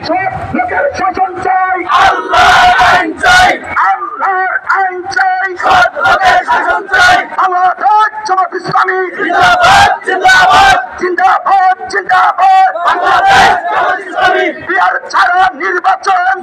সব লোকের শাসন চাই, আল্লাহর আইন চাই, আল্লাহর আইন চাই, সব লোকের শাসন চাই। বাংলাদেশ জামাত ইসলামী জিন্দাবাদ জিন্দাবাদ, জিন্দাবাদ জিন্দাবাদ। বাংলাদেশ জামাত ইসলামী বিহার ছাড়া নির্বাচন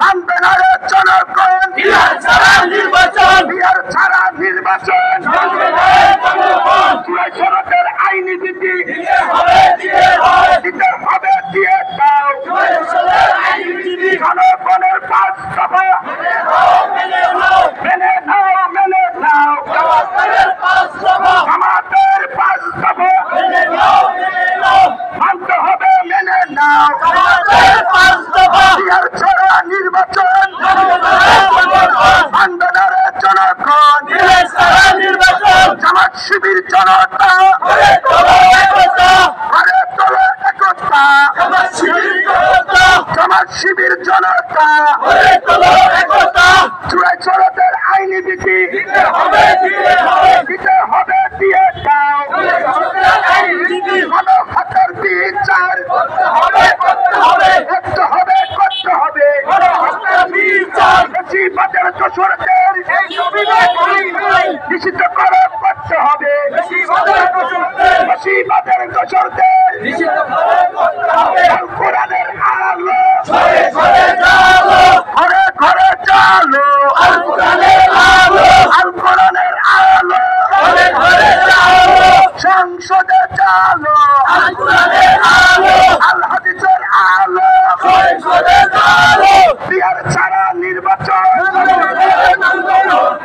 মানবে না রে জনগণ, বিহার ছাড়া নির্বাচন, বিহার ছাড়া নির্বাচন। মানবে না রে জনগণ। জুলাই সনদের আইনি বিধি দিতে হবে, দিতে হয়, দিতে হবে, দিয়ে দাও। জুলাই সনদের আইনজীবী জনগণের 5 দফা মেনে নাও, মেনে নাও, মেনে নাও, মেনে নাও। জামাতের 5 দফা আমাদের 5 দফা মেনে নাও, মেনে নাও, মানতে হবে, মেনে নাও। জামাতের 5 দফা বিহার ছাড়া নির্বাচন মানবে না রে জনগণ। মানবে না রে জনগণ। বিহার ছাড়া নির্বাচন, জামাত শিবির জনতা গড়ে তোলো একতা, ঘরে তোলো একতা, জামাত শিবির জনতা, জামাত শিবির জনতা। গড়ে তোলো একতা। জুলাই সনদের আইনি বিধি দিতে হবে, দিতে হবে, দিতে হবে, দিয়ে দাও। জুলাই সনদের আইনজীবী গণহত্যার বিচার করতে হবে, করতে হবে, করতে হবে, করতে হবে। গণহত্যার বিচার। বেশিবাদের দোষরদের এই জমিনে ঠাঁই নাই, নিষিদ্ধ করে করতে হবে। বেশিবাদের দোষরদের বেশিবাদের দোষরদের নিষিদ্ধ করে করতে হবে। আল কোরআনের আলো ঘরে ঘরে জালো, ঘরে ঘরে চালো, আল কোরআনের আলো, আল কোরআনের আলো ঘরে ঘরে জালো, সংসদে চালো, আল কোরআনের আলো, আল হাদিসের আলো। ঘরে ঘরে জালো। বিহার ছাড়া নির্বাচন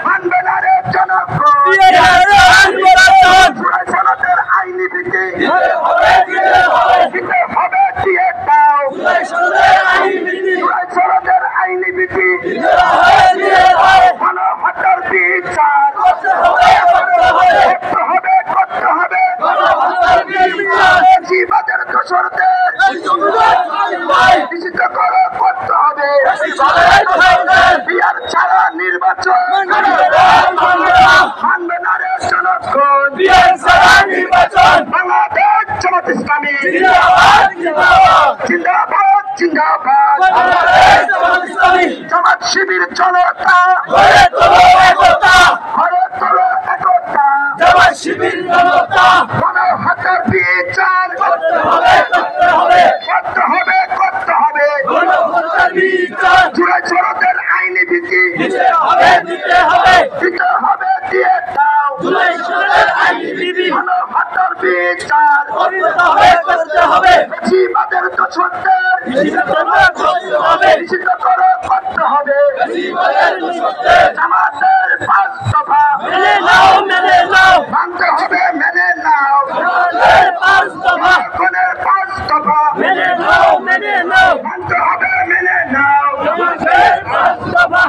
মানবে না রে জনগণ। বিহার ছাড়া নির্বাচন, জুলাই সনদের আইনি বিধি দিতে হবে, দিতে হবে, দিতে হবে, দিয়ে দাও। জুলাই সনদের আইনজীবী জুলাই সনদের আইনি বিধি দিতে হবে, দিতে হবে, গণহত্যার বিচার করতে হবে, করতে হবে, করতে হবে, করতে হবে। গণহত্যার বিচার। বেশিবাদের দোষরদের এই জমিনে ঠাঁই নাই, নিষিদ্ধ করে করতে হবে। বেশিবাদের দোষরদের বিহার ছাড়া নির্বাচন মানবে না, মানবে না। মানবে না রে জনগণ। বিহার ছাড়া নির্বাচন, বাংলাদেশ জামাত ইসলামী জিন্দাবাদ জিন্দাবাদ, জিন্দাবাদ জিন্দাবাদ। বাংলাদেশ জামাত ইসলামী জামাত শিবির জনতা গড়ে তোলো একতা, ঘরে তোলো একতা, জামাত শিবির জনতা। গণহত্যার বিচার করতে হবে, করতে হবে, করতে হবে, করতে হবে। গণহত্যার বিচার। জুলাই সনদের আইনি বিধি দিতে হবে, দিতে হবে, দিতে হবে, দিয়ে দাও। জুলাই সনদের আইনজীবী গণহত্যার বিচার করতে হবে, করতে হবে, বেশিবাদের দোষরদের নিষিদ্ধ করে করতে হবে, নিষিদ্ধ করে করতে হবে। বেশিবাদের দোষরদের জামাতের 5 দফা মেনে নাও, মেনে নাও, মানতে হবে, মেনে নাও। জামাতের 5 দফা জনগণের 5 দফা মেনে নাও, মেনে নাও, মানতে হবে, মেনে নাও। জামাতের 5 দফা।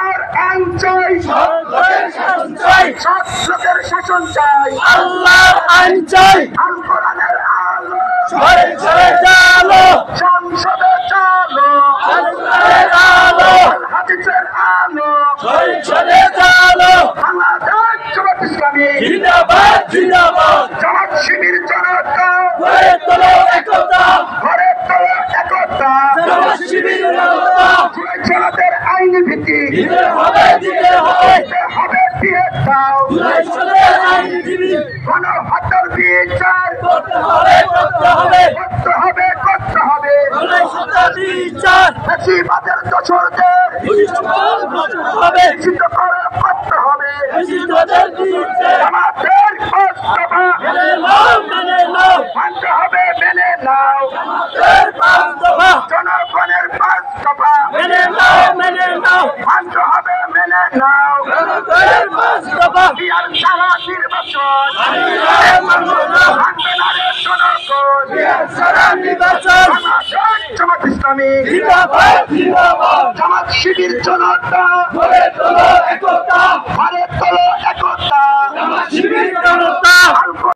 আর আইন চাই, সব লোকের শাসন চাই, সব লোকের শাসন চাই, আল্লাহর আইন চাই। আল কোরআনের আলো ঘরে ঘরে জালো, সংসদে চালো, আল কোরআনের আলো, আল হাদিসের আলো। ঘরে ঘরে জালো। বাংলাদেশ জামাত ইসলামী জিন্দাবাদ জিন্দাবাদ, জামাত শিবির জনতা গড়ে তোলো একতা, ঘরে তোলো একতা, জামাত শিবির জনতা। জুলাই সনদের আইনি ভিত্তি দিতে হবে, দিতে হবে, দিতে হবে, দিয়ে দাও। জুলাই সনদের আইনজীবী গণহত্যার বিচার করতে হবে, করতে হবে, করতে হবে, করতে হবে। জুলাই সনদের বিচার। বেশিবাদের দোষরদের নিষিদ্ধ করে করতে হবে, নিষিদ্ধ করে করতে হবে। বেশিবাদের বিচার। আমাদের 5 দফা মেনে নাও, মেনে নাও, মানতে হবে, মেনে নাও। জামাতের 5 দফা জনগণের 5 দফা মেনে নাও, মেনে নাও, মানতে হবে, মেনে নাও। জামাতের 5 দফা। বিহার ছাড়া নির্বাচন মানবে না, মানবে না, মানবে না রে জনগণ। বিহার ছাড়া নির্বাচন। বাংলাদেশ জামাত ইসলামী জিন্দাবাদ জিন্দাবাদ, জামাত শিবির জনতা গড়ে তোলো একতা, ঘরে তোলো একতা, জামাত শিবির জনতা।